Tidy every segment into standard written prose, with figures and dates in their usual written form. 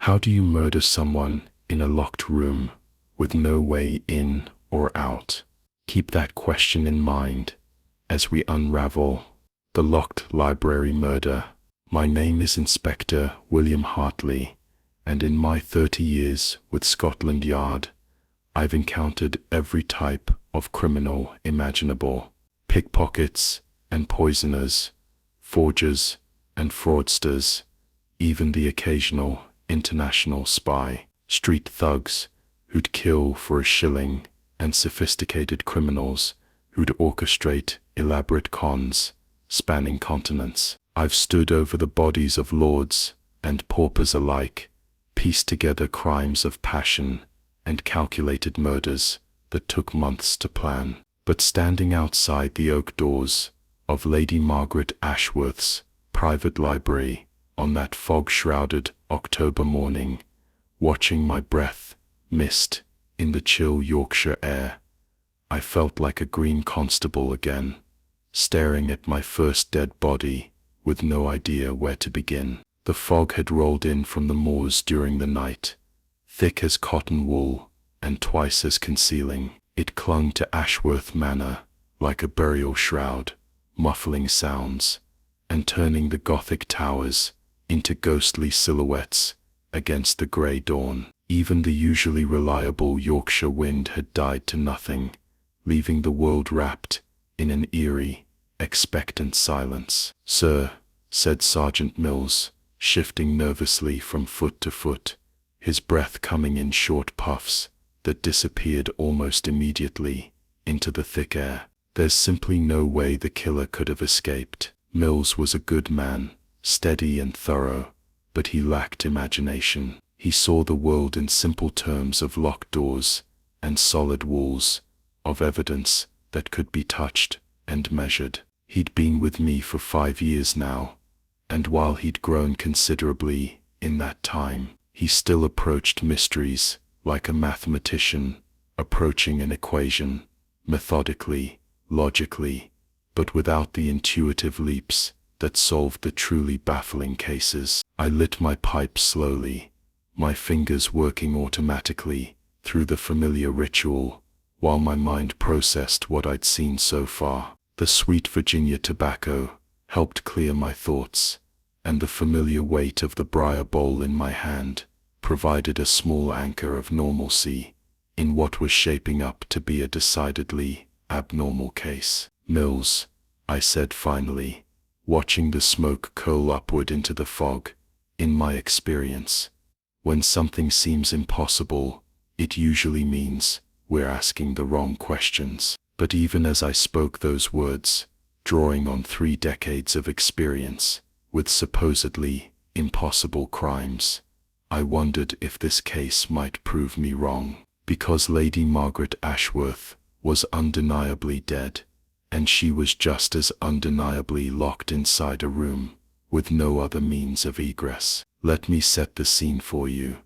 How do you murder someone in a locked room with no way in or out? Keep that question in mind as we unravel the locked library murder. My name is Inspector William Hartley, and in my 30 years with Scotland Yard, I've encountered every type of criminal imaginable: pickpockets and poisoners, forgers and fraudsters, even the occasional international spy, street thugs who'd kill for a shilling, and sophisticated criminals who'd orchestrate elaborate cons spanning continents. I've stood over the bodies of lords and paupers alike, pieced together crimes of passion and calculated murders that took months to plan. But standing outside the oak doors of Lady Margaret Ashworth's private library on that fog-shrouded October morning, watching my breath mist in the chill Yorkshire air, I felt like a green constable again, staring at my first dead body with no idea where to begin. The fog had rolled in from the moors during the night, thick as cotton wool and twice as concealing. It clung to Ashworth Manor like a burial shroud, muffling sounds and turning the Gothic towers into ghostly silhouettes against the grey dawn. Even the usually reliable Yorkshire wind had died to nothing, leaving the world wrapped in an eerie, expectant silence. "Sir," said Sergeant Mills, shifting nervously from foot to foot, his breath coming in short puffs that disappeared almost immediately into the thick air. "There's simply no way the killer could have escaped." Mills was a good man, steady and thorough, but he lacked imagination. He saw the world in simple terms of locked doors and solid walls, of evidence that could be touched and measured. He'd been with me for 5 years now, and while he'd grown considerably in that time, he still approached mysteries like a mathematician approaching an equation, methodically, logically, but without the intuitive leaps that solved the truly baffling cases. I lit my pipe slowly, my fingers working automatically through the familiar ritual, while my mind processed what I'd seen so far. The sweet Virginia tobacco helped clear my thoughts, and the familiar weight of the briar bowl in my hand provided a small anchor of normalcy in what was shaping up to be a decidedly abnormal case. "Mills," I said finally, watching the smoke curl upward into the fog, "in my experience, when something seems impossible, it usually means we're asking the wrong questions." But even as I spoke those words, drawing on 3 decades of experience with supposedly impossible crimes, I wondered if this case might prove me wrong. Because Lady Margaret Ashworth was undeniably dead, and she was just as undeniably locked inside a room with no other means of egress. Let me set the scene for you,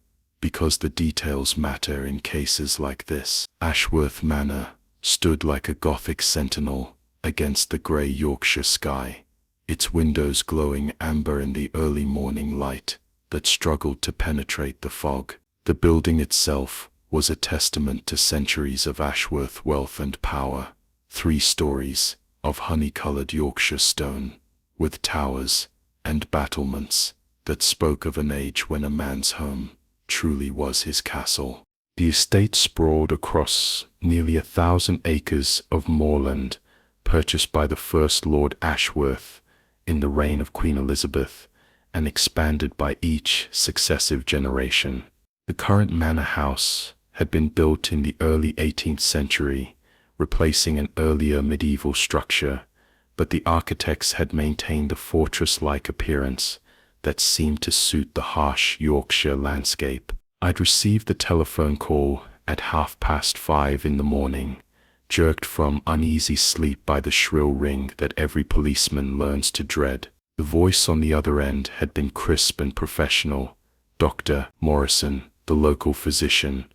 because the details matter in cases like this. Ashworth Manor stood like a Gothic sentinel against the grey Yorkshire sky, its windows glowing amber in the early morning light that struggled to penetrate the fog. The building itself was a testament to centuries of Ashworth wealth and power: 3 stories of honey-coloured Yorkshire stone, with towers and battlements that spoke of an age when a man's home truly was his castle. The estate sprawled across nearly 1,000 acres of moorland, purchased by the first Lord Ashworth in the reign of Queen Elizabeth, and expanded by each successive generation. The current manor house had been built in the early 18th century, replacing an earlier medieval structure, but the architects had maintained the fortress-like appearance that seemed to suit the harsh Yorkshire landscape. I'd received the telephone call at 5:30 in the morning, jerked from uneasy sleep by the shrill ring that every policeman learns to dread. The voice on the other end had been crisp and professional: Dr. Morrison, the local physician,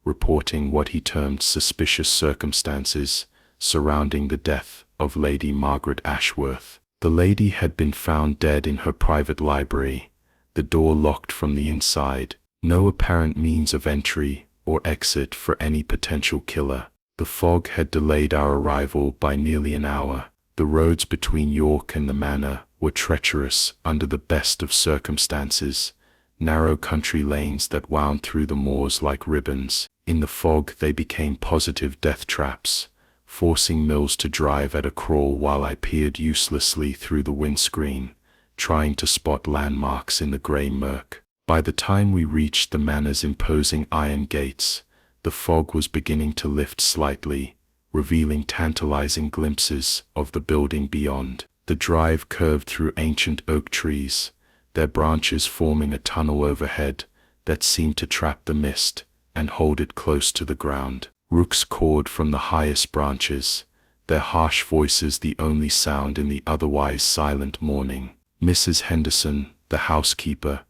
reporting what he termed suspicious circumstances surrounding the death of Lady Margaret Ashworth. The lady had been found dead in her private library, the door locked from the inside, No apparent means of entry or exit for any potential killer. The fog had delayed our arrival by nearly an hour. The roads between York and the manor were treacherous under the best of circumstances, narrow country lanes that wound through the moors like ribbons. In the fog they became positive death traps, forcing Mills to drive at a crawl while I peered uselessly through the windscreen, trying to spot landmarks in the grey murk. By the time we reached the manor's imposing iron gates, the fog was beginning to lift slightly, revealing tantalizing glimpses of the building beyond. The drive curved through ancient oak trees, their branches forming a tunnel overhead that seemed to trap the mist and hold it close to the ground. Rooks cawed from the highest branches, their harsh voices the only sound in the otherwise silent morning. Mrs. Henderson, the housekeeper,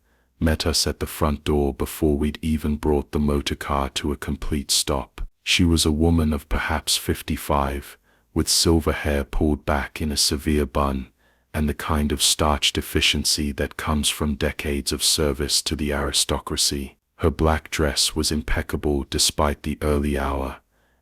met us at the front door before we'd even brought the motor car to a complete stop. She was a woman of perhaps 55, with silver hair pulled back in a severe bun, and the kind of starch deficiency that comes from decades of service to the aristocracy. Her black dress was impeccable despite the early hour,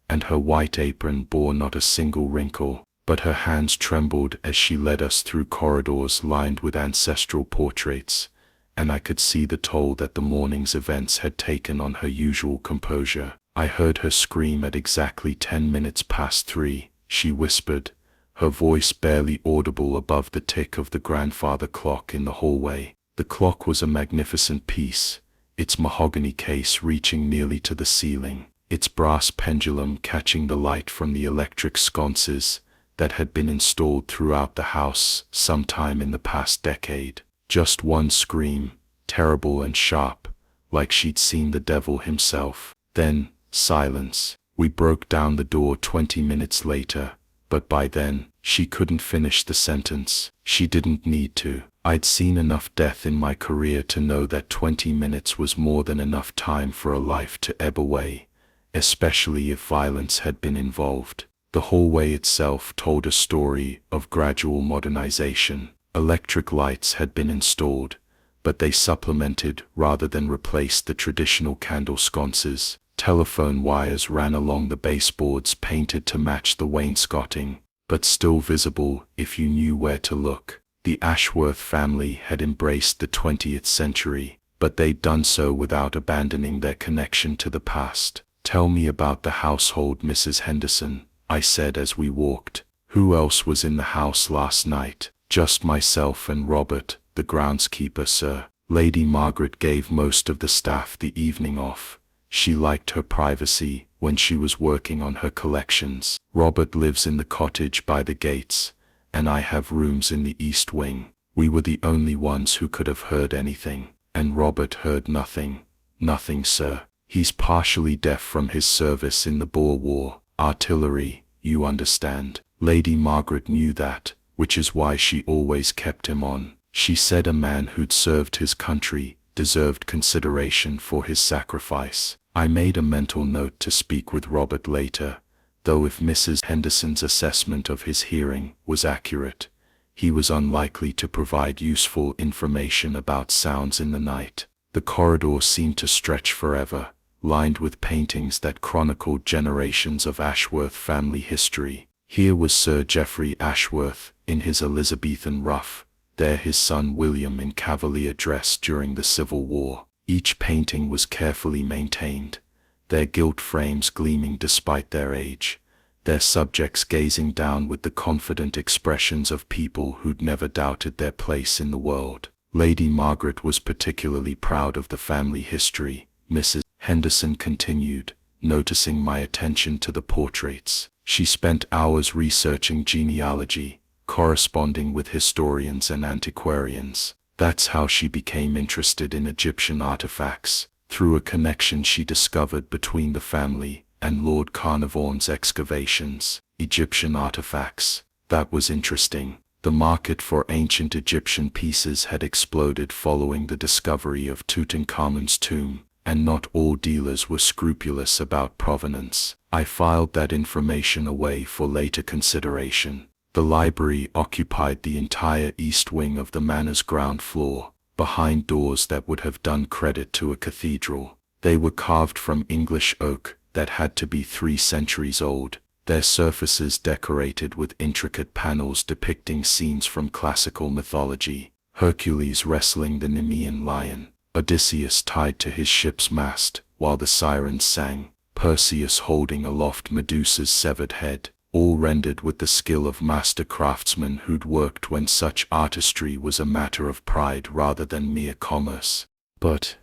and her white apron bore not a single wrinkle, but her hands trembled as she led us through corridors lined with ancestral portraits, and I could see the toll that the morning's events had taken on her usual composure. I heard her scream at exactly 10 minutes past 3, she whispered, her voice barely audible above the tick of the grandfather clock in the hallway. The clock was a magnificent piece, its mahogany case reaching nearly to the ceiling, its brass pendulum catching the light from the electric sconces that had been installed throughout the house sometime in the past decade. Just one scream, terrible and sharp, like she'd seen the devil himself. Then, silence. We broke down the door 20 minutes later, but by then, she couldn't finish the sentence. She didn't need to. I'd seen enough death in my career to know that 20 minutes was more than enough time for a life to ebb away, especially if violence had been involved. The hallway itself told a story of gradual modernization. Electric lights had been installed, but they supplemented rather than replaced the traditional candle sconces. Telephone wires ran along the baseboards painted to match the wainscoting, but still visible if you knew where to look. The Ashworth family had embraced the 20th century, but they'd done so without abandoning their connection to the past. "Tell me about the household, Mrs. Henderson," I said as we walked. "Who else was in the house last night?" "Just myself and Robert, the groundskeeper, sir. Lady Margaret gave most of the staff the evening off. She liked her privacy when she was working on her collections. Robert lives in the cottage by the gates, and I have rooms in the east wing." We were the only ones who could have heard anything, and Robert heard nothing. "Nothing, sir. He's partially deaf from his service in the Boer War. Artillery, you understand." Lady Margaret knew that, which is why she always kept him on. She said a man who'd served his country deserved consideration for his sacrifice. I made a mental note to speak with Robert later, though if Mrs. Henderson's assessment of his hearing was accurate, he was unlikely to provide useful information about sounds in the night. The corridor seemed to stretch forever, lined with paintings that chronicled generations of Ashworth family history. Here was Sir Geoffrey Ashworth in his Elizabethan ruff, there his son William in cavalier dress during the Civil War. Each painting was carefully maintained, their gilt frames gleaming despite their age, their subjects gazing down with the confident expressions of people who'd never doubted their place in the world. Lady Margaret was particularly proud of the family history, Mrs. Henderson continued, noticing my attention to the portraits. She spent hours researching genealogy, corresponding with historians and antiquarians. That's how she became interested in Egyptian artifacts, through a connection she discovered between the family and Lord Carnarvon's excavations. Egyptian artifacts. That was interesting. The market for ancient Egyptian pieces had exploded following the discovery of Tutankhamun's tomb, and not all dealers were scrupulous about provenance. I filed that information away for later consideration. The library occupied the entire east wing of the manor's ground floor, behind doors that would have done credit to a cathedral. They were carved from English oak that had to be 3 centuries old, their surfaces decorated with intricate panels depicting scenes from classical mythology. Hercules wrestling the Nemean lion, Odysseus tied to his ship's mast while the sirens sang, Perseus holding aloft Medusa's severed head, all rendered with the skill of master craftsmen who'd worked when such artistry was a matter of pride rather than mere commerce. But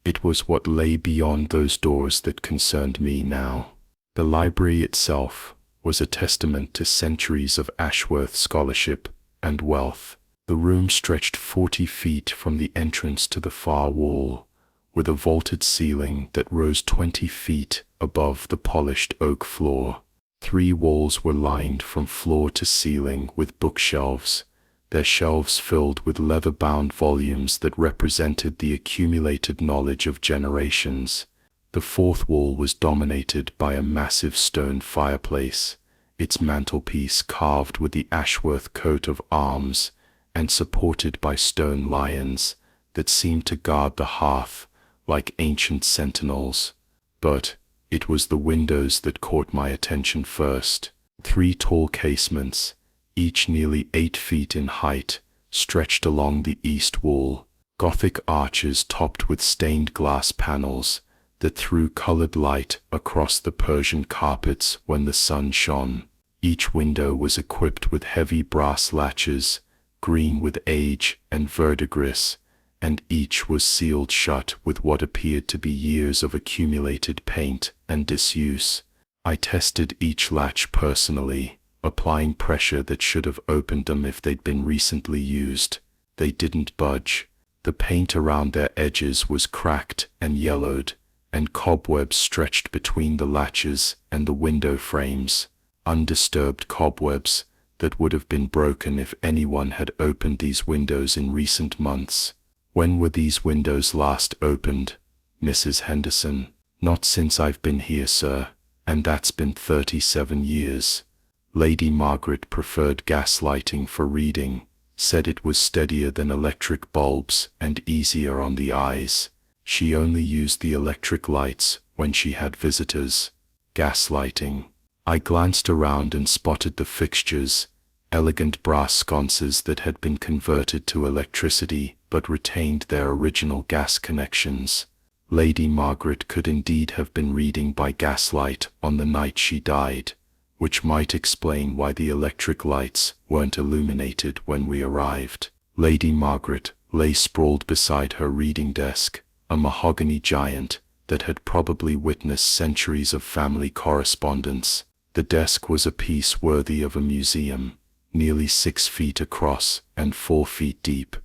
it was what lay beyond those doors that concerned me now. The library itself was a testament to centuries of Ashworth scholarship and wealth. The room stretched 40 feet from the entrance to the far wall, with a vaulted ceiling that rose 20 feet above the polished oak floor. 3 walls were lined from floor to ceiling with bookshelves, their shelves filled with leather-bound volumes that represented the accumulated knowledge of generations. The 4th wall was dominated by a massive stone fireplace, its mantelpiece carved with the Ashworth coat of arms and supported by stone lions that seemed to guard the hearth like ancient sentinels. But it was the windows that caught my attention first. 3 tall casements, each nearly 8 feet in height, stretched along the east wall, Gothic arches topped with stained glass panels that threw colored light across the Persian carpets when the sun shone. Each window was equipped with heavy brass latches, green with age and verdigris, and each was sealed shut with what appeared to be years of accumulated paint and disuse. I tested each latch personally, applying pressure that should have opened them if they'd been recently used. They didn't budge. The paint around their edges was cracked and yellowed, and cobwebs stretched between the latches and the window frames, undisturbed cobwebs that would have been broken if anyone had opened these windows in recent months. When were these windows last opened, Mrs. Henderson? Not since I've been here, sir, and that's been 37 years. Lady Margaret preferred gas lighting for reading, said it was steadier than electric bulbs and easier on the eyes. She only used the electric lights when she had visitors. Gas lighting. I glanced around and spotted the fixtures, elegant brass sconces that had been converted to electricity but retained their original gas connections. Lady Margaret could indeed have been reading by gaslight on the night she died, which might explain why the electric lights weren't illuminated when we arrived. Lady Margaret lay sprawled beside her reading desk, a mahogany giant that had probably witnessed centuries of family correspondence. The desk was a piece worthy of a museum, nearly 6 feet across and 4 feet deep,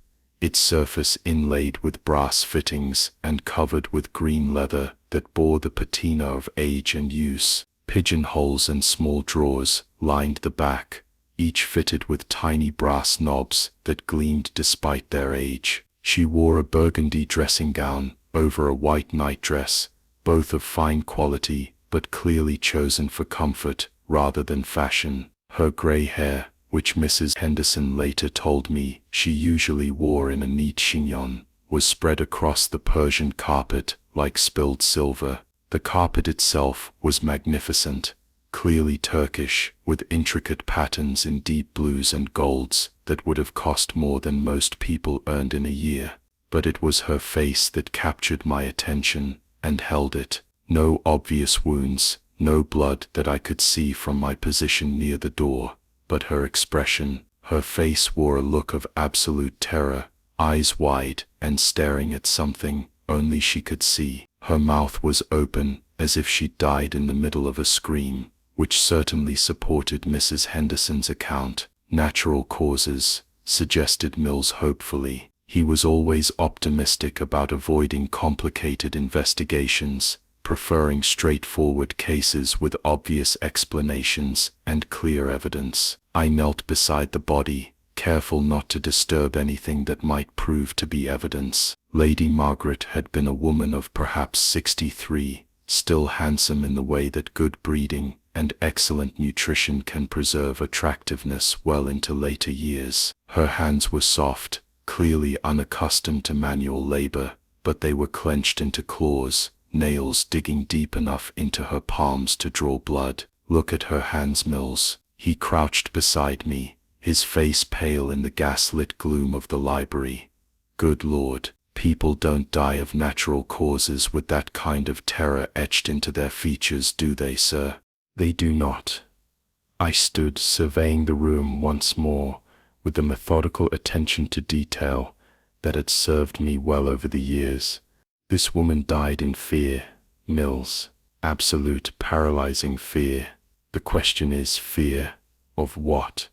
its surface inlaid with brass fittings and covered with green leather that bore the patina of age and use. Pigeonholes and small drawers lined the back, each fitted with tiny brass knobs that gleamed despite their age. She wore a burgundy dressing gown over a white nightdress, both of fine quality but clearly chosen for comfort rather than fashion. Her grey hair, which Mrs. Henderson later told me she usually wore in a neat chignon, was spread across the Persian carpet like spilled silver. The carpet itself was magnificent, clearly Turkish, with intricate patterns in deep blues and golds that would have cost more than most people earned in a year. But it was her face that captured my attention and held it. No obvious wounds, no blood that I could see from my position near the door, but her expression. Her face wore a look of absolute terror, eyes wide and staring at something only she could see. Her mouth was open, as if she'd died in the middle of a scream, which certainly supported Mrs. Henderson's account. Natural causes, suggested Mills hopefully. He was always optimistic about avoiding complicated investigations, preferring straightforward cases with obvious explanations and clear evidence. I knelt beside the body, careful not to disturb anything that might prove to be evidence. Lady Margaret had been a woman of perhaps 63, still handsome in the way that good breeding and excellent nutrition can preserve attractiveness well into later years. Her hands were soft, clearly unaccustomed to manual labor, but they were clenched into claws, nails digging deep enough into her palms to draw blood. "Look at her hands, Mills." He crouched beside me, his face pale in the gas-lit gloom of the library. "Good Lord, people don't die of natural causes with that kind of terror etched into their features, do they, sir?" "They do not." I stood surveying the room once more, with the methodical attention to detail that had served me well over the years. "This woman died in fear, Mills. Absolute, paralyzing fear. The question is, fear of what?"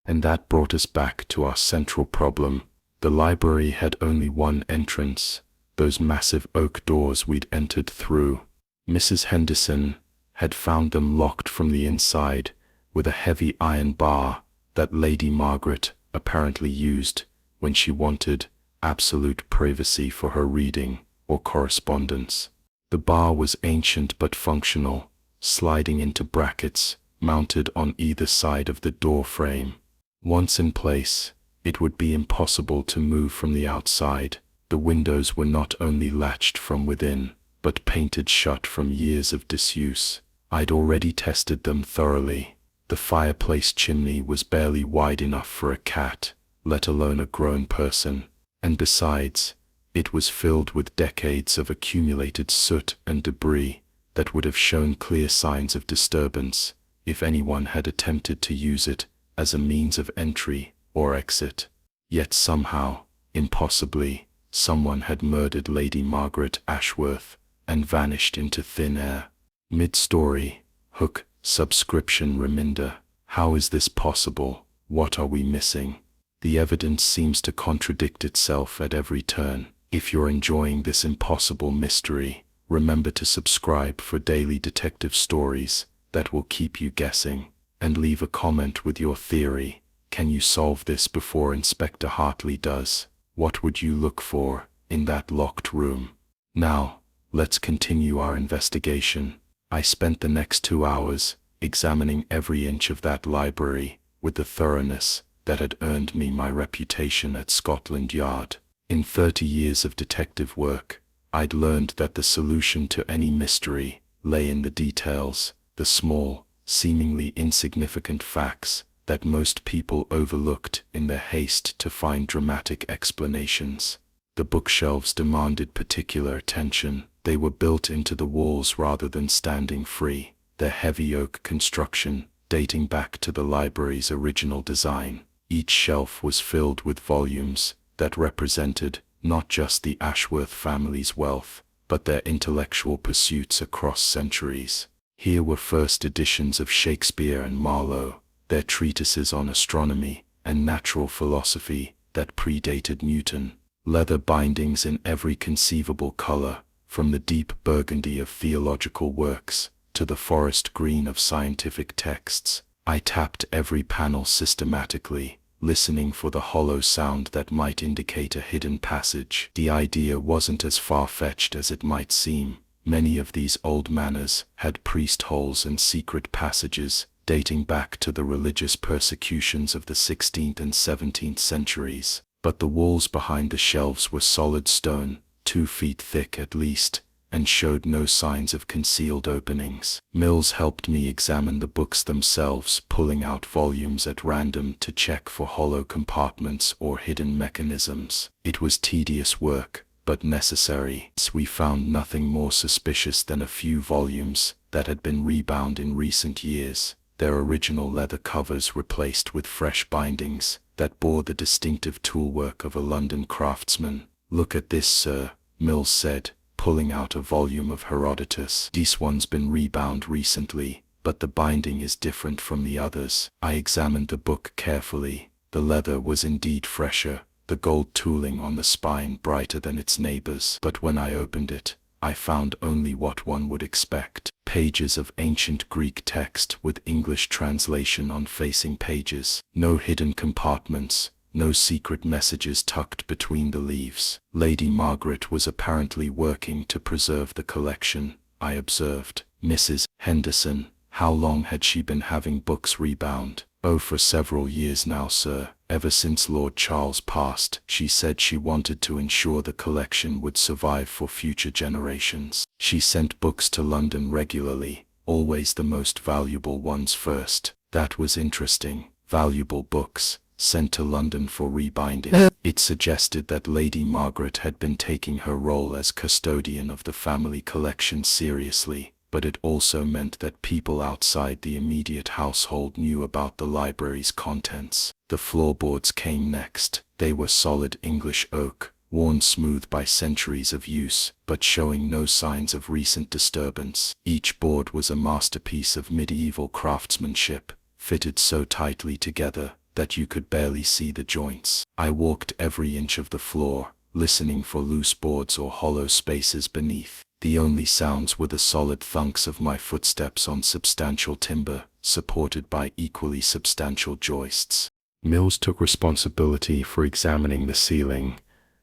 And that brought us back to our central problem. The library had only one entrance, those massive oak doors we'd entered through. Mrs. Henderson had found them locked from the inside, with a heavy iron bar that Lady Margaret apparently used when she wanted absolute privacy for her reading or correspondence. The bar was ancient but functional, sliding into brackets mounted on either side of the door frame. Once in place, it would be impossible to move from the outside. The windows were not only latched from within, but painted shut from years of disuse. I'd already tested them thoroughly. The fireplace chimney was barely wide enough for a cat, let alone a grown person, and besides, it was filled with decades of accumulated soot and debris that would have shown clear signs of disturbance if anyone had attempted to use it as a means of entry or exit. Yet somehow, impossibly, someone had murdered Lady Margaret Ashworth and vanished into thin air. Mid-story, hook, subscription reminder. How is this possible? What are we missing? The evidence seems to contradict itself at every turn. If you're enjoying this impossible mystery, remember to subscribe for daily detective stories that will keep you guessing, and leave a comment with your theory. Can you solve this before Inspector Hartley does? What would you look for in that locked room? Now, let's continue our investigation. I spent the next 2 hours examining every inch of that library with the thoroughness that had earned me my reputation at Scotland Yard. In 30 years of detective work, I'd learned that the solution to any mystery lay in the details, the small, seemingly insignificant facts that most people overlooked in their haste to find dramatic explanations. The bookshelves demanded particular attention. They were built into the walls rather than standing free, their heavy oak construction dating back to the library's original design. Each shelf was filled with volumes that represented not just the Ashworth family's wealth, but their intellectual pursuits across centuries. Here were first editions of Shakespeare and Marlowe, their treatises on astronomy and natural philosophy that predated Newton, leather bindings in every conceivable color, from the deep burgundy of theological works to the forest green of scientific texts. I tapped every panel systematically, listening for the hollow sound that might indicate a hidden passage. The idea wasn't as far-fetched as it might seem. Many of these old manors had priest holes and secret passages dating back to the religious persecutions of the 16th and 17th centuries. But the walls behind the shelves were solid stone, 2 feet thick at least, and showed no signs of concealed openings. Mills helped me examine the books themselves, pulling out volumes at random to check for hollow compartments or hidden mechanisms. It was tedious work, but necessary. We found nothing more suspicious than a few volumes that had been rebound in recent years, their original leather covers replaced with fresh bindings that bore the distinctive toolwork of a London craftsman. "Look at this, sir," Mills said, pulling out a volume of Herodotus. "This one's been rebound recently, but the binding is different from the others." I examined the book carefully. The leather was indeed fresher, the gold tooling on the spine brighter than its neighbors. But when I opened it, I found only what one would expect. Pages of ancient Greek text with English translation on facing pages. No hidden compartments, no secret messages tucked between the leaves. Lady Margaret was apparently working to preserve the collection, I observed. Mrs. Henderson, how long had she been having books rebound? "Oh, for several years now, sir. Ever since Lord Charles passed, she said she wanted to ensure the collection would survive for future generations. She sent books to London regularly, always the most valuable ones first." That was interesting. Valuable books, sent to London for rebinding. It suggested that Lady Margaret had been taking her role as custodian of the family collection seriously, but it also meant that people outside the immediate household knew about the library's contents. The floorboards came next. They were solid English oak, worn smooth by centuries of use, but showing no signs of recent disturbance. Each board was a masterpiece of medieval craftsmanship, fitted so tightly together that you could barely see the joints. I walked every inch of the floor, listening for loose boards or hollow spaces beneath. The only sounds were the solid thunks of my footsteps on substantial timber, supported by equally substantial joists. Mills took responsibility for examining the ceiling,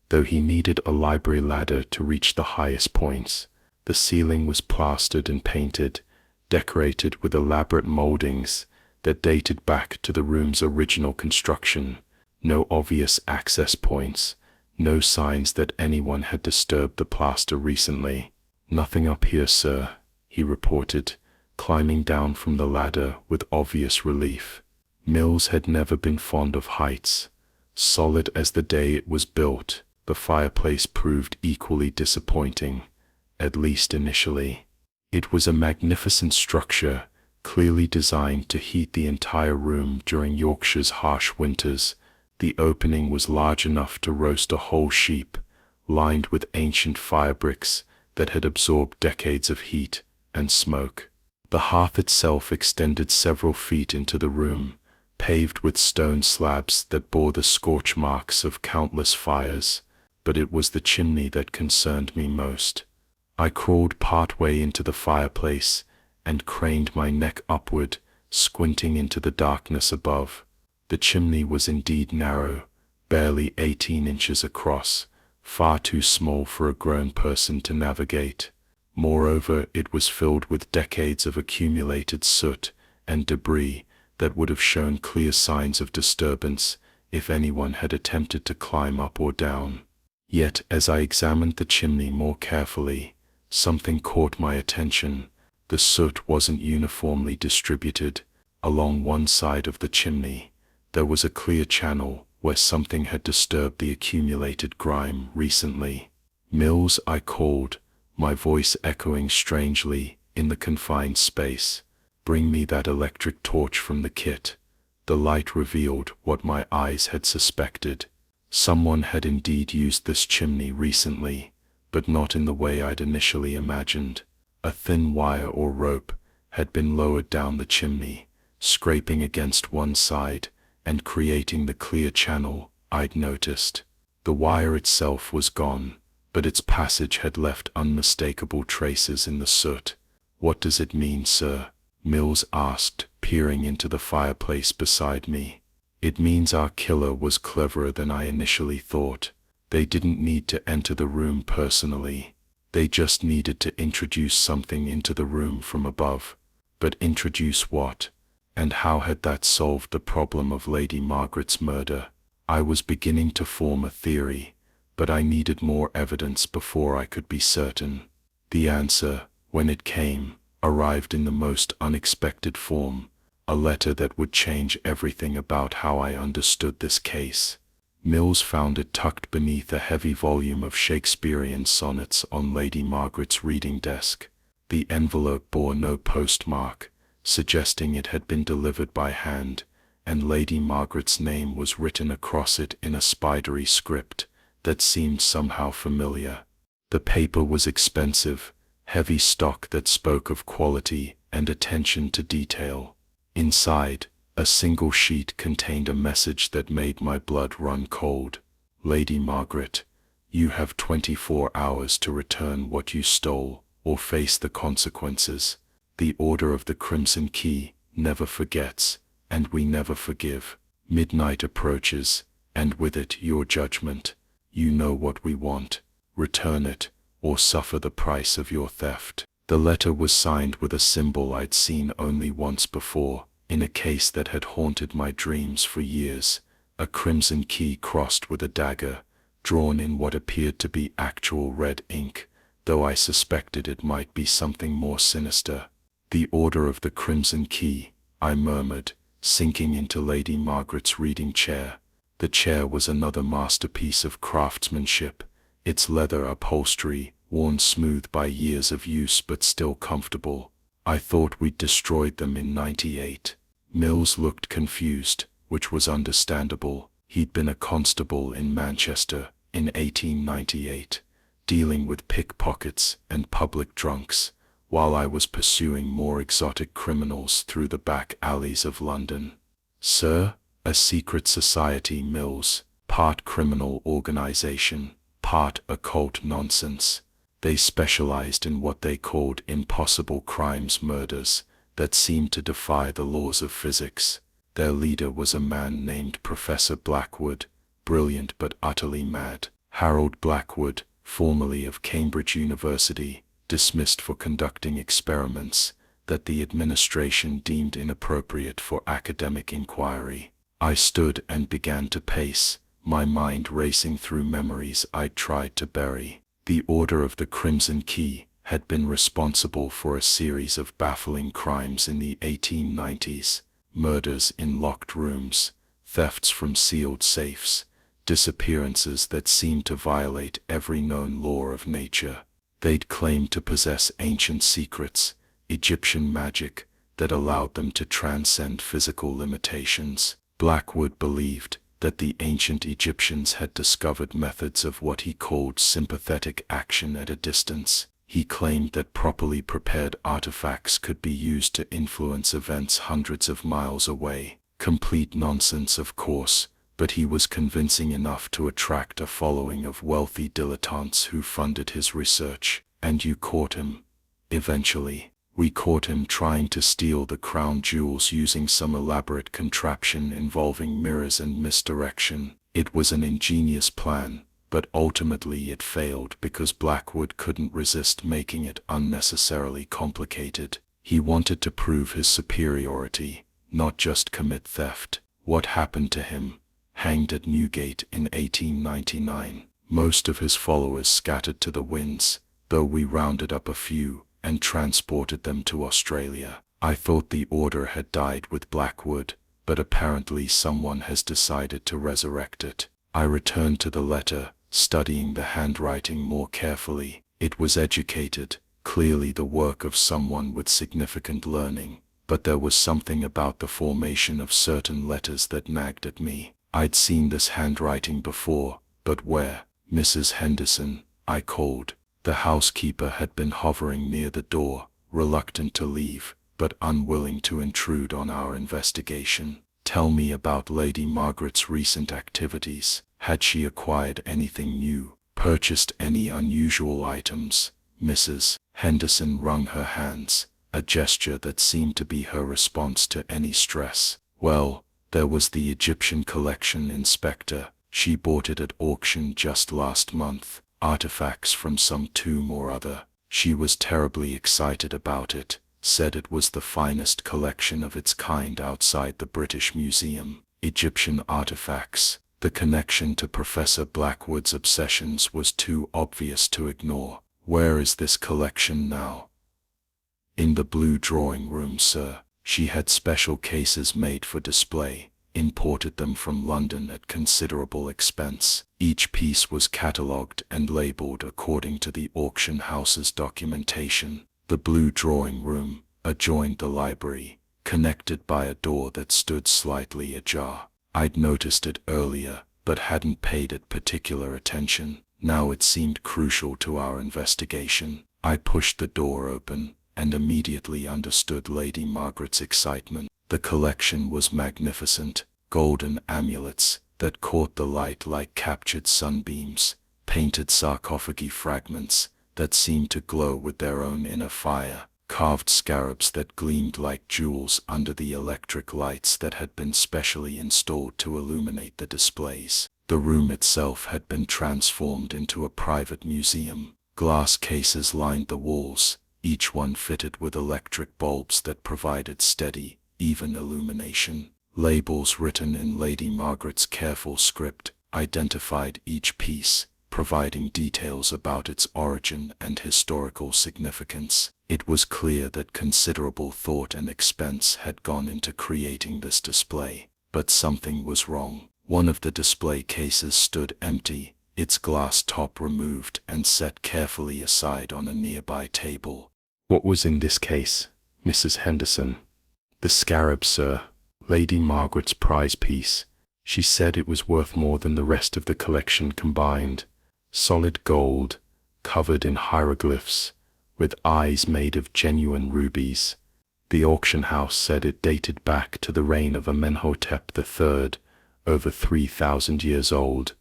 though he needed a library ladder to reach the highest points. The ceiling was plastered and painted, decorated with elaborate moldings that dated back to the room's original construction. No obvious access points, no signs that anyone had disturbed the plaster recently. "Nothing up here, sir," he reported, climbing down from the ladder with obvious relief. Mills had never been fond of heights. Solid as the day it was built, the fireplace proved equally disappointing, at least initially. It was a magnificent structure, clearly designed to heat the entire room during Yorkshire's harsh winters. The opening was large enough to roast a whole sheep, lined with ancient fire bricks that had absorbed decades of heat and smoke. The hearth itself extended several feet into the room, paved with stone slabs that bore the scorch marks of countless fires, but it was the chimney that concerned me most. I crawled partway into the fireplace and craned my neck upward, squinting into the darkness above. The chimney was indeed narrow, barely 18 inches across, far too small for a grown person to navigate. Moreover, it was filled with decades of accumulated soot and debris that would have shown clear signs of disturbance if anyone had attempted to climb up or down. Yet, as I examined the chimney more carefully, something caught my attention. The soot wasn't uniformly distributed. Along one side of the chimney, there was a clear channel where something had disturbed the accumulated grime recently. "Mills," I called, my voice echoing strangely in the confined space. "Bring me that electric torch from the kit." The light revealed what my eyes had suspected. Someone had indeed used this chimney recently, but not in the way I'd initially imagined. A thin wire or rope had been lowered down the chimney, scraping against one side and creating the clear channel I'd noticed. The wire itself was gone, but its passage had left unmistakable traces in the soot. "What does it mean, sir?" Mills asked, peering into the fireplace beside me. "It means our killer was cleverer than I initially thought. They didn't need to enter the room personally. They just needed to introduce something into the room from above. But introduce what? And how had that solved the problem of Lady Margaret's murder? I was beginning to form a theory, but I needed more evidence before I could be certain. The answer, when it came, arrived in the most unexpected form, a letter that would change everything about how I understood this case. Mills found it tucked beneath a heavy volume of Shakespearean sonnets on Lady Margaret's reading desk. The envelope bore no postmark, suggesting it had been delivered by hand, and Lady Margaret's name was written across it in a spidery script that seemed somehow familiar. The paper was expensive, heavy stock that spoke of quality and attention to detail. Inside, a single sheet contained a message that made my blood run cold. "Lady Margaret, you have 24 hours to return what you stole, or face the consequences. The Order of the Crimson Key never forgets, and we never forgive. Midnight approaches, and with it your judgment. You know what we want. Return it, or suffer the price of your theft." The letter was signed with a symbol I'd seen only once before, In a case that had haunted my dreams for years, a crimson key crossed with a dagger, drawn in what appeared to be actual red ink, though I suspected it might be something more sinister. "The Order of the Crimson Key," I murmured, sinking into Lady Margaret's reading chair. The chair was another masterpiece of craftsmanship, its leather upholstery worn smooth by years of use but still comfortable. "I thought we'd destroyed them in '98. Mills looked confused, which was understandable. He'd been a constable in Manchester in 1898, dealing with pickpockets and public drunks, while I was pursuing more exotic criminals through the back alleys of London. "Sir, a secret society, Mills, part criminal organization, part occult nonsense. They specialized in what they called impossible crimes, murders that seemed to defy the laws of physics. Their leader was a man named Professor Blackwood, brilliant but utterly mad. Harold Blackwood, formerly of Cambridge University, dismissed for conducting experiments that the administration deemed inappropriate for academic inquiry." I stood and began to pace, my mind racing through memories I'd tried to bury. The Order of the Crimson Key had been responsible for a series of baffling crimes in the 1890s, murders in locked rooms, thefts from sealed safes, disappearances that seemed to violate every known law of nature. They'd claimed to possess ancient secrets, Egyptian magic, that allowed them to transcend physical limitations. Blackwood believed that the ancient Egyptians had discovered methods of what he called sympathetic action at a distance. He claimed that properly prepared artifacts could be used to influence events hundreds of miles away. Complete nonsense, of course, but he was convincing enough to attract a following of wealthy dilettantes who funded his research. "And you caught him." "Eventually. We caught him trying to steal the crown jewels using some elaborate contraption involving mirrors and misdirection. It was an ingenious plan, but ultimately it failed because Blackwood couldn't resist making it unnecessarily complicated. He wanted to prove his superiority, not just commit theft." "What happened to him?" "Hanged at Newgate in 1899. Most of his followers scattered to the winds, though we rounded up a few and transported them to Australia. I thought the order had died with Blackwood, but apparently someone has decided to resurrect it." I returned to the letter, studying the handwriting more carefully. It was educated, clearly the work of someone with significant learning, but there was something about the formation of certain letters that nagged at me. I'd seen this handwriting before, but where? "Mrs. Henderson," I called. The housekeeper had been hovering near the door, reluctant to leave, but unwilling to intrude on our investigation. "Tell me about Lady Margaret's recent activities. Had she acquired anything new? Purchased any unusual items?" Mrs. Henderson wrung her hands, a gesture that seemed to be her response to any stress. "Well, there was the Egyptian collection, Inspector. She bought it at auction just last month. Artifacts from some tomb or other. She was terribly excited about it, said it was the finest collection of its kind outside the British Museum. Egyptian artifacts. The connection to Professor Blackwood's obsessions was too obvious to ignore. Where is this collection now?" "In the blue drawing room, sir. She had special cases made for display, imported them from London at considerable expense. Each piece was catalogued and labelled according to the auction house's documentation. The blue drawing room adjoined the library, connected by a door that stood slightly ajar. I'd noticed it earlier, but hadn't paid it particular attention. Now it seemed crucial to our investigation. I pushed the door open, and immediately understood Lady Margaret's excitement. The collection was magnificent. Golden amulets that caught the light like captured sunbeams, painted sarcophagi fragments that seemed to glow with their own inner fire, carved scarabs that gleamed like jewels under the electric lights that had been specially installed to illuminate the displays. The room itself had been transformed into a private museum. Glass cases lined the walls, each one fitted with electric bulbs that provided steady, even illumination. Labels written in Lady Margaret's careful script identified each piece, providing details about its origin and historical significance. It was clear that considerable thought and expense had gone into creating this display, but something was wrong. One of the display cases stood empty, its glass top removed and set carefully aside on a nearby table. "What was in this case, Mrs. Henderson?" "The scarab, sir. Lady Margaret's prize piece. She said it was worth more than the rest of the collection combined. Solid gold, covered in hieroglyphs, with eyes made of genuine rubies. The auction house said it dated back to the reign of Amenhotep III, over 3,000 years old.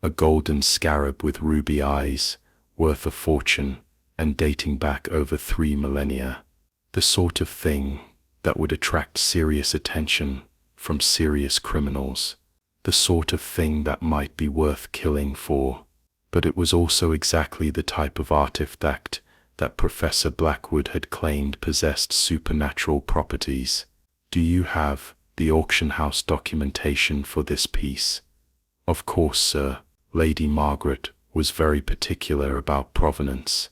A golden scarab with ruby eyes, worth a fortune, and dating back over 3 millennia. The sort of thing that would attract serious attention from serious criminals. The sort of thing that might be worth killing for. But it was also exactly the type of artifact that Professor Blackwood had claimed possessed supernatural properties. Do you have the auction house documentation for this piece?" "Of course, sir. Lady Margaret was very particular about provenance.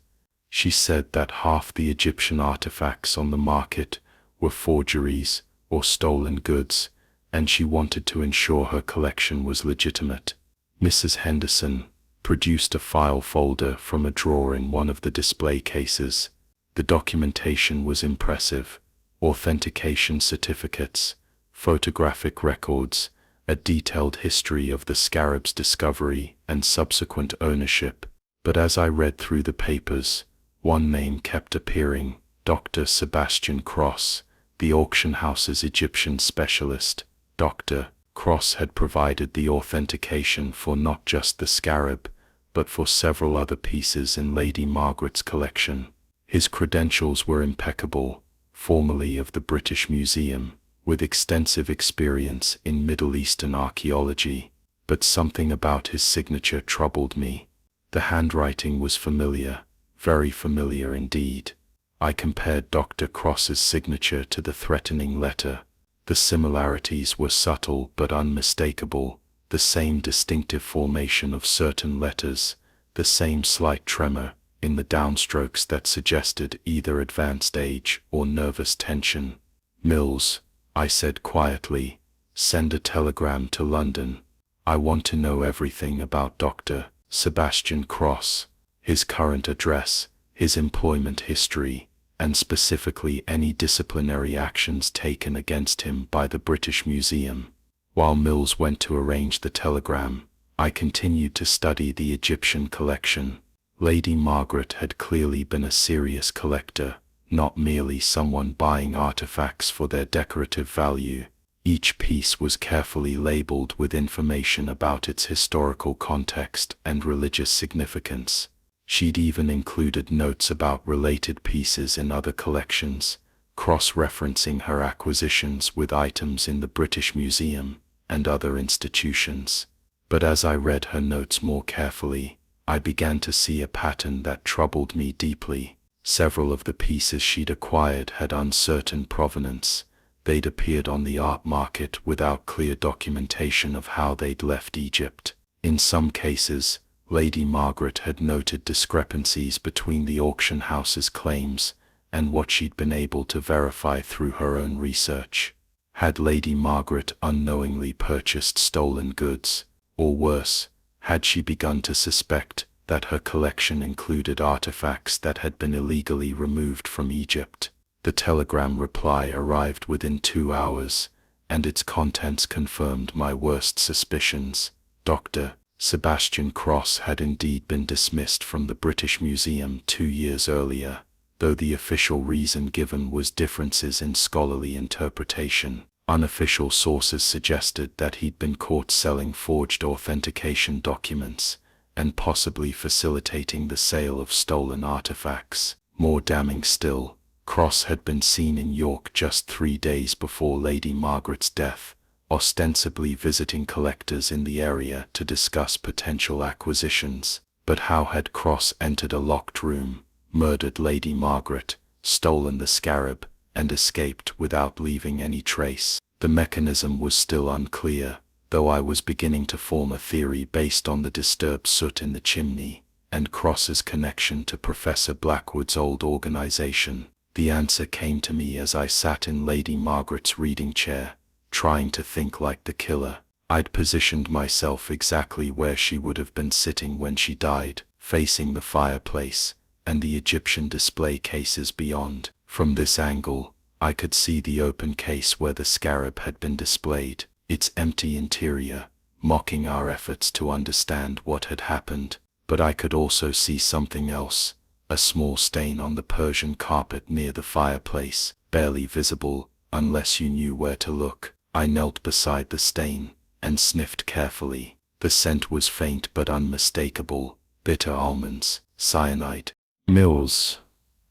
She said that half the Egyptian artifacts on the market were forgeries or stolen goods, and she wanted to ensure her collection was legitimate." Mrs. Henderson produced a file folder from a drawer in one of the display cases. The documentation was impressive: authentication certificates, photographic records, a detailed history of the scarab's discovery and subsequent ownership. But as I read through the papers, one name kept appearing: Dr. Sebastian Cross, the auction house's Egyptian specialist. Dr. Cross had provided the authentication for not just the scarab, but for several other pieces in Lady Margaret's collection. His credentials were impeccable: formerly of the British Museum, with extensive experience in Middle Eastern archaeology. But something about his signature troubled me. The handwriting was familiar, very familiar indeed. I compared Dr. Cross's signature to the threatening letter. The similarities were subtle but unmistakable: the same distinctive formation of certain letters, the same slight tremor in the downstrokes that suggested either advanced age or nervous tension. "Mills," I said quietly, "send a telegram to London. I want to know everything about Dr. Sebastian Cross, his current address, his employment history, and specifically any disciplinary actions taken against him by the British Museum." While Mills went to arrange the telegram, I continued to study the Egyptian collection. Lady Margaret had clearly been a serious collector, not merely someone buying artifacts for their decorative value. Each piece was carefully labeled with information about its historical context and religious significance. She'd even included notes about related pieces in other collections, cross-referencing her acquisitions with items in the British Museum and other institutions. But as I read her notes more carefully, I began to see a pattern that troubled me deeply. Several of the pieces she'd acquired had uncertain provenance. They'd appeared on the art market without clear documentation of how they'd left Egypt. In some cases, Lady Margaret had noted discrepancies between the auction house's claims and what she'd been able to verify through her own research. Had Lady Margaret unknowingly purchased stolen goods? Or worse, had she begun to suspect that her collection included artifacts that had been illegally removed from Egypt? The telegram reply arrived within 2 hours, and its contents confirmed my worst suspicions. Dr. Sebastian Cross had indeed been dismissed from the British Museum 2 years earlier, though the official reason given was differences in scholarly interpretation. Unofficial sources suggested that he'd been caught selling forged authentication documents and possibly facilitating the sale of stolen artifacts. More damning still, Cross had been seen in York just 3 days before Lady Margaret's death, ostensibly visiting collectors in the area to discuss potential acquisitions. But how had Cross entered a locked room, murdered Lady Margaret, stolen the scarab, and escaped without leaving any trace. The mechanism was still unclear, though I was beginning to form a theory based on the disturbed soot in the chimney, and Cross's connection to Professor Blackwood's old organization. The answer came to me as I sat in Lady Margaret's reading chair, trying to think like the killer. I'd positioned myself exactly where she would have been sitting when she died, facing the fireplace and the Egyptian display cases beyond. From this angle, I could see the open case where the scarab had been displayed, its empty interior, mocking our efforts to understand what had happened. But I could also see something else, a small stain on the Persian carpet near the fireplace, barely visible unless you knew where to look. I knelt beside the stain and sniffed carefully. The scent was faint but unmistakable, bitter almonds, cyanide. "Mills,"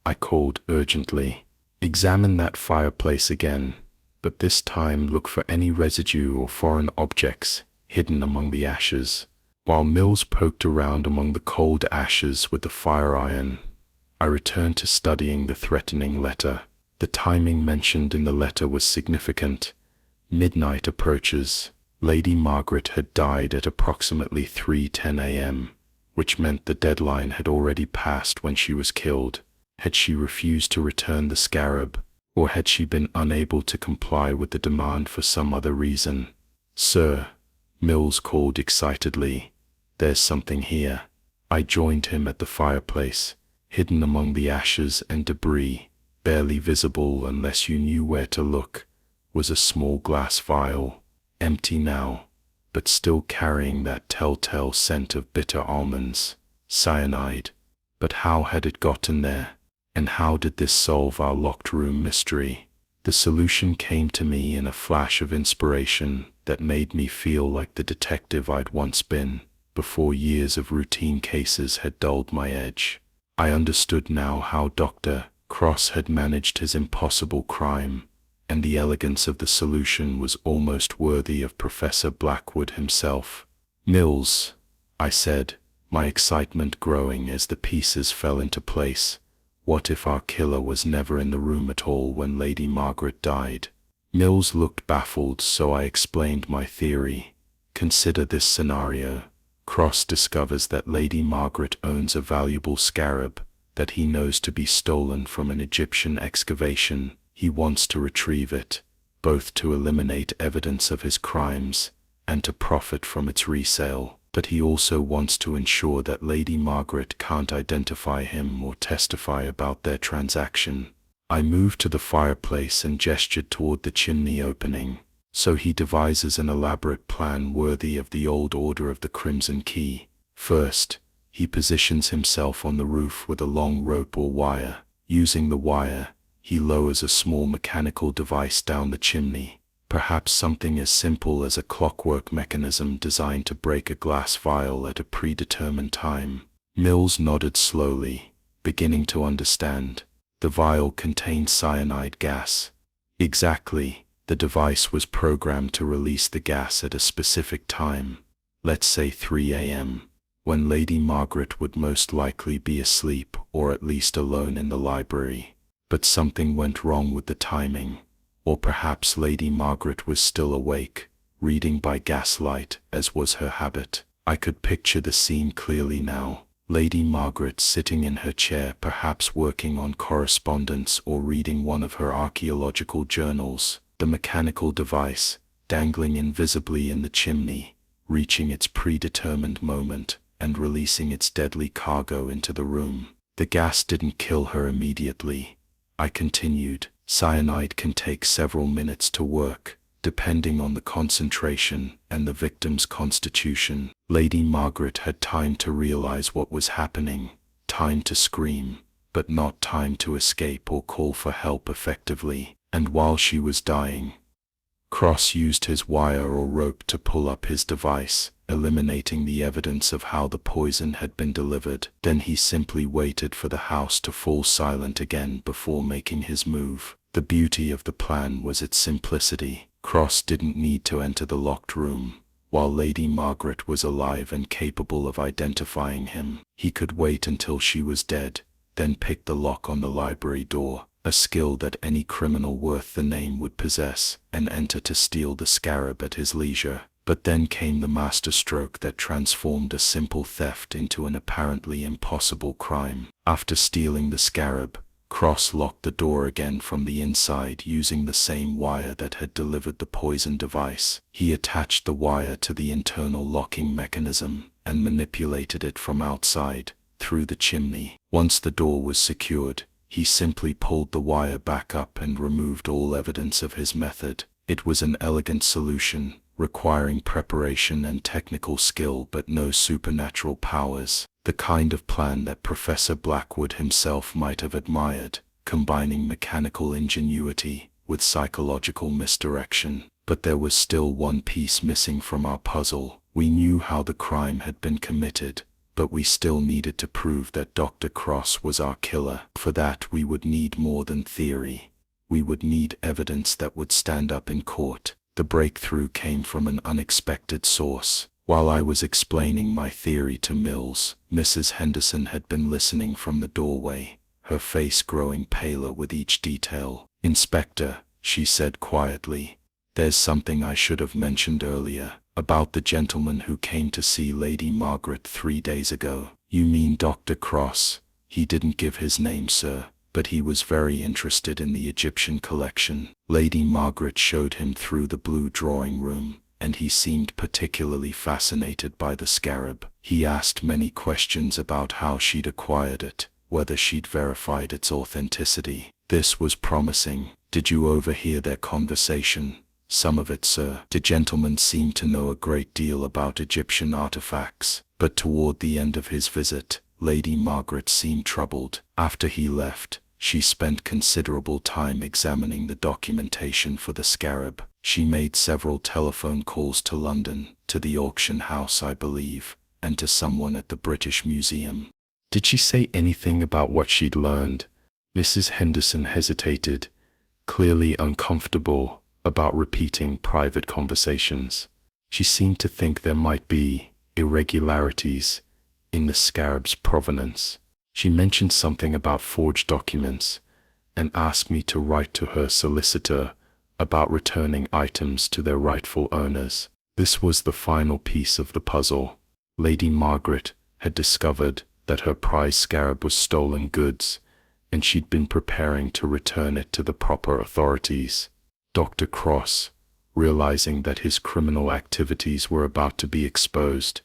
I called urgently, "examine that fireplace again, but this time look for any residue or foreign objects hidden among the ashes." While Mills poked around among the cold ashes with the fire iron, I returned to studying the threatening letter. The timing mentioned in the letter was significant. Midnight approaches. Lady Margaret had died at approximately 3:10 a.m., which meant the deadline had already passed when she was killed. Had she refused to return the scarab, or had she been unable to comply with the demand for some other reason? "Sir," Mills called excitedly, "there's something here." I joined him at the fireplace. Hidden among the ashes and debris, barely visible unless you knew where to look, was a small glass vial, empty now, but still carrying that telltale scent of bitter almonds, cyanide. But how had it gotten there? And how did this solve our locked room mystery? The solution came to me in a flash of inspiration that made me feel like the detective I'd once been, before years of routine cases had dulled my edge. I understood now how Dr. Cross had managed his impossible crime, and the elegance of the solution was almost worthy of Professor Blackwood himself. "Mills," I said, my excitement growing as the pieces fell into place, "what if our killer was never in the room at all when Lady Margaret died?" Mills looked baffled, so I explained my theory. "Consider this scenario. Cross discovers that Lady Margaret owns a valuable scarab that he knows to be stolen from an Egyptian excavation. He wants to retrieve it, both to eliminate evidence of his crimes and to profit from its resale. But he also wants to ensure that Lady Margaret can't identify him or testify about their transaction." I moved to the fireplace and gestured toward the chimney opening. "So he devises an elaborate plan worthy of the old order of the Crimson Key. First, he positions himself on the roof with a long rope or wire. Using the wire, he lowers a small mechanical device down the chimney, perhaps something as simple as a clockwork mechanism designed to break a glass vial at a predetermined time." Mills nodded slowly, beginning to understand. "The vial contained cyanide gas." "Exactly. The device was programmed to release the gas at a specific time, let's say 3 a.m., when Lady Margaret would most likely be asleep or at least alone in the library. But something went wrong with the timing, or perhaps Lady Margaret was still awake, reading by gaslight as was her habit. I could picture the scene clearly now. Lady Margaret sitting in her chair, perhaps working on correspondence or reading one of her archaeological journals. The mechanical device, dangling invisibly in the chimney, reaching its predetermined moment and releasing its deadly cargo into the room. "The gas didn't kill her immediately," I continued. "Cyanide can take several minutes to work, depending on the concentration and the victim's constitution. Lady Margaret had time to realize what was happening, time to scream, but not time to escape or call for help effectively. And while she was dying, Cross used his wire or rope to pull up his device, eliminating the evidence of how the poison had been delivered. Then he simply waited for the house to fall silent again before making his move. The beauty of the plan was its simplicity. Cross didn't need to enter the locked room. While Lady Margaret was alive and capable of identifying him, he could wait until she was dead, then pick the lock on the library door, a skill that any criminal worth the name would possess, and enter to steal the scarab at his leisure. But then came the masterstroke that transformed a simple theft into an apparently impossible crime. After stealing the scarab, Cross locked the door again from the inside using the same wire that had delivered the poison device. He attached the wire to the internal locking mechanism and manipulated it from outside, through the chimney. Once the door was secured, he simply pulled the wire back up and removed all evidence of his method. It was an elegant solution, requiring preparation and technical skill but no supernatural powers. The kind of plan that Professor Blackwood himself might have admired, combining mechanical ingenuity with psychological misdirection. But there was still one piece missing from our puzzle. We knew how the crime had been committed, but we still needed to prove that Dr. Cross was our killer. For that we would need more than theory. We would need evidence that would stand up in court. The breakthrough came from an unexpected source. While I was explaining my theory to Mills, Mrs. Henderson had been listening from the doorway, her face growing paler with each detail. "Inspector," she said quietly, "there's something I should have mentioned earlier, about the gentleman who came to see Lady Margaret 3 days ago." "You mean Dr. Cross?" "He didn't give his name, sir, but he was very interested in the Egyptian collection. Lady Margaret showed him through the blue drawing room, and he seemed particularly fascinated by the scarab. He asked many questions about how she'd acquired it, whether she'd verified its authenticity." This was promising. "Did you overhear their conversation?" "Some of it, sir. The gentleman seemed to know a great deal about Egyptian artifacts, but toward the end of his visit, Lady Margaret seemed troubled. After he left, she spent considerable time examining the documentation for the scarab. She made several telephone calls to London, to the auction house I believe, and to someone at the British Museum." "Did she say anything about what she'd learned?" Mrs. Henderson hesitated, clearly uncomfortable about repeating private conversations. She seemed to think there might be irregularities in the scarab's provenance. She mentioned something about forged documents and asked me to write to her solicitor about returning items to their rightful owners. This was the final piece of the puzzle. Lady Margaret had discovered that her prize scarab was stolen goods, and she'd been preparing to return it to the proper authorities. Dr. Cross, realizing that his criminal activities were about to be exposed,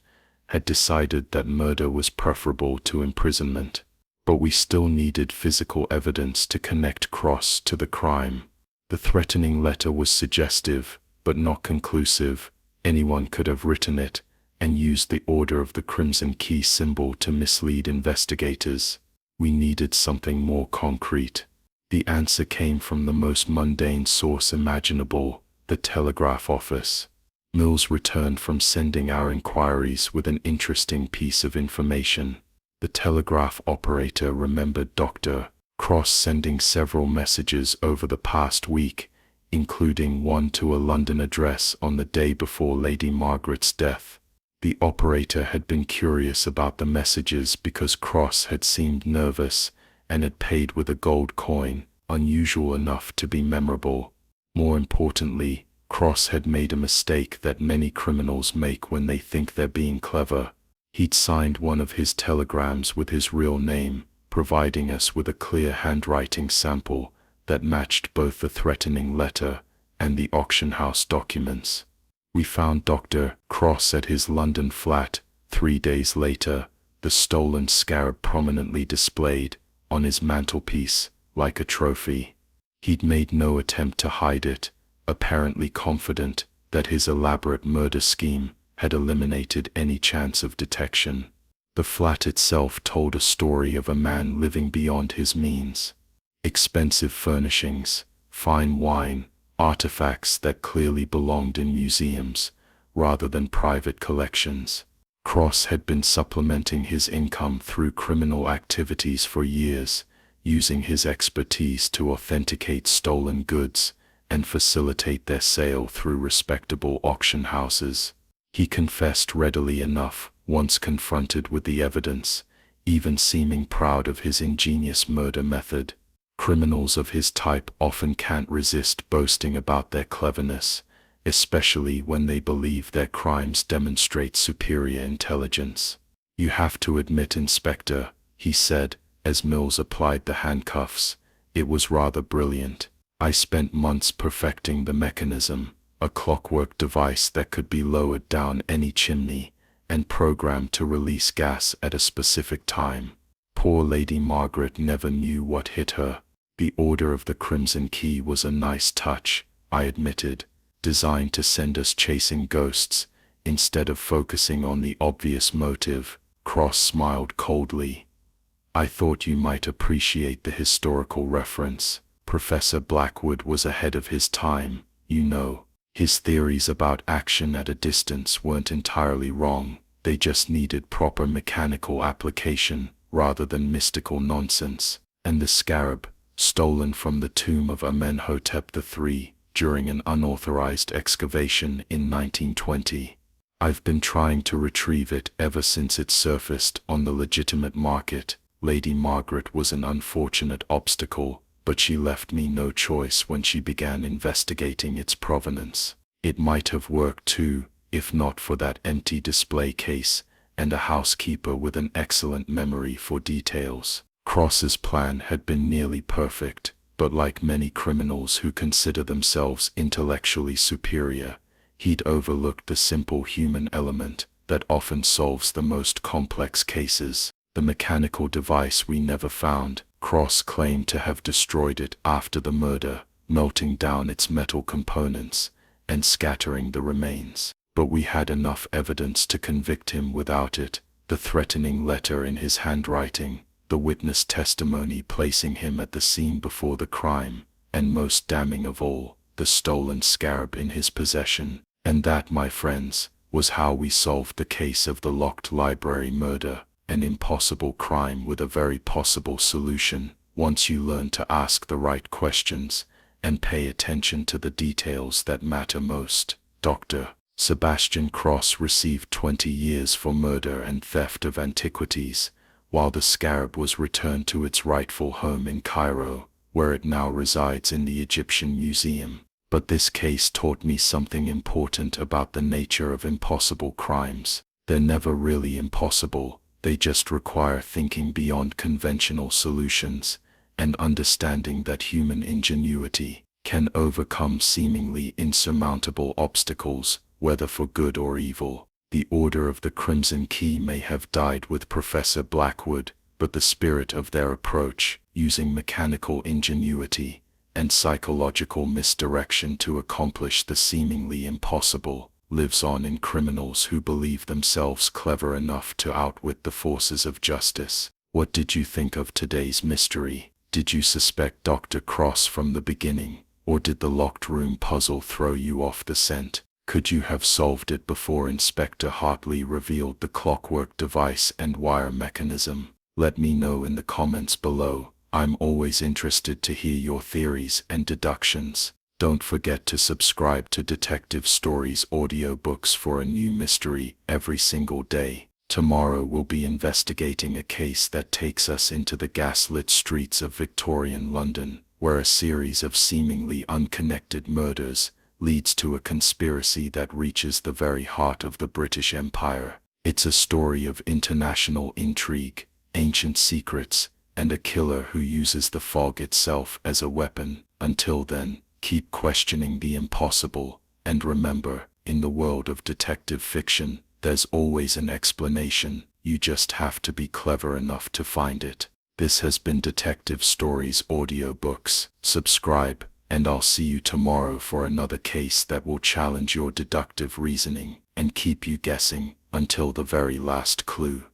had decided that murder was preferable to imprisonment. But we still needed physical evidence to connect Cross to the crime. The threatening letter was suggestive, but not conclusive. Anyone could have written it and used the Order of the Crimson Key symbol to mislead investigators. We needed something more concrete. The answer came from the most mundane source imaginable, the telegraph office. Mills returned from sending our inquiries with an interesting piece of information. The telegraph operator remembered Dr. Cross sending several messages over the past week, including one to a London address on the day before Lady Margaret's death. The operator had been curious about the messages because Cross had seemed nervous and had paid with a gold coin, unusual enough to be memorable. More importantly, Cross had made a mistake that many criminals make when they think they're being clever. He'd signed one of his telegrams with his real name, providing us with a clear handwriting sample that matched both the threatening letter and the auction house documents. We found Dr. Cross at his London flat 3 days later, the stolen scarab prominently displayed on his mantelpiece like a trophy. He'd made no attempt to hide it, apparently confident that his elaborate murder scheme had eliminated any chance of detection. The flat itself told a story of a man living beyond his means. Expensive furnishings, fine wine, artifacts that clearly belonged in museums rather than private collections. Cross had been supplementing his income through criminal activities for years, using his expertise to authenticate stolen goods and facilitate their sale through respectable auction houses. He confessed readily enough once confronted with the evidence, even seeming proud of his ingenious murder method. Criminals of his type often can't resist boasting about their cleverness, especially when they believe their crimes demonstrate superior intelligence. "You have to admit, Inspector," he said, as Mills applied the handcuffs, "it was rather brilliant. I spent months perfecting the mechanism, a clockwork device that could be lowered down any chimney and programmed to release gas at a specific time. Poor Lady Margaret never knew what hit her." "The Order of the Crimson Key was a nice touch," I admitted, "designed to send us chasing ghosts instead of focusing on the obvious motive." Cross smiled coldly. "I thought you might appreciate the historical reference. Professor Blackwood was ahead of his time, you know. His theories about action at a distance weren't entirely wrong, they just needed proper mechanical application rather than mystical nonsense." And the scarab, stolen from the tomb of Amenhotep III during an unauthorized excavation in 1920. "I've been trying to retrieve it ever since it surfaced on the legitimate market. Lady Margaret was an unfortunate obstacle, but she left me no choice when she began investigating its provenance. It might have worked too, if not for that empty display case and a housekeeper with an excellent memory for details." Cross's plan had been nearly perfect, but like many criminals who consider themselves intellectually superior, he'd overlooked the simple human element that often solves the most complex cases. "The mechanical device we never found," Cross claimed to have destroyed it after the murder, melting down its metal components and scattering the remains. "But we had enough evidence to convict him without it: the threatening letter in his handwriting, the witness testimony placing him at the scene before the crime, and most damning of all, the stolen scarab in his possession. And that, my friends, was how we solved the case of the locked library murder, an impossible crime with a very possible solution, once you learn to ask the right questions and pay attention to the details that matter most." Dr. Sebastian Cross received 20 years for murder and theft of antiquities, while the scarab was returned to its rightful home in Cairo, where it now resides in the Egyptian Museum. But this case taught me something important about the nature of impossible crimes. They're never really impossible, they just require thinking beyond conventional solutions, and understanding that human ingenuity can overcome seemingly insurmountable obstacles, whether for good or evil. The Order of the Crimson Key may have died with Professor Blackwood, but the spirit of their approach, using mechanical ingenuity and psychological misdirection to accomplish the seemingly impossible, lives on in criminals who believe themselves clever enough to outwit the forces of justice. What did you think of today's mystery? Did you suspect Dr. Cross from the beginning, or did the locked room puzzle throw you off the scent? Could you have solved it before Inspector Hartley revealed the clockwork device and wire mechanism? Let me know in the comments below. I'm always interested to hear your theories and deductions. Don't forget to subscribe to Detective Stories audiobooks for a new mystery every single day. Tomorrow we'll be investigating a case that takes us into the gaslit streets of Victorian London, where a series of seemingly unconnected murders leads to a conspiracy that reaches the very heart of the British Empire. It's a story of international intrigue, ancient secrets, and a killer who uses the fog itself as a weapon. Until then, keep questioning the impossible, and remember, in the world of detective fiction, there's always an explanation. You just have to be clever enough to find it. This has been Detective Stories audiobooks. Subscribe, and I'll see you tomorrow for another case that will challenge your deductive reasoning and keep you guessing until the very last clue.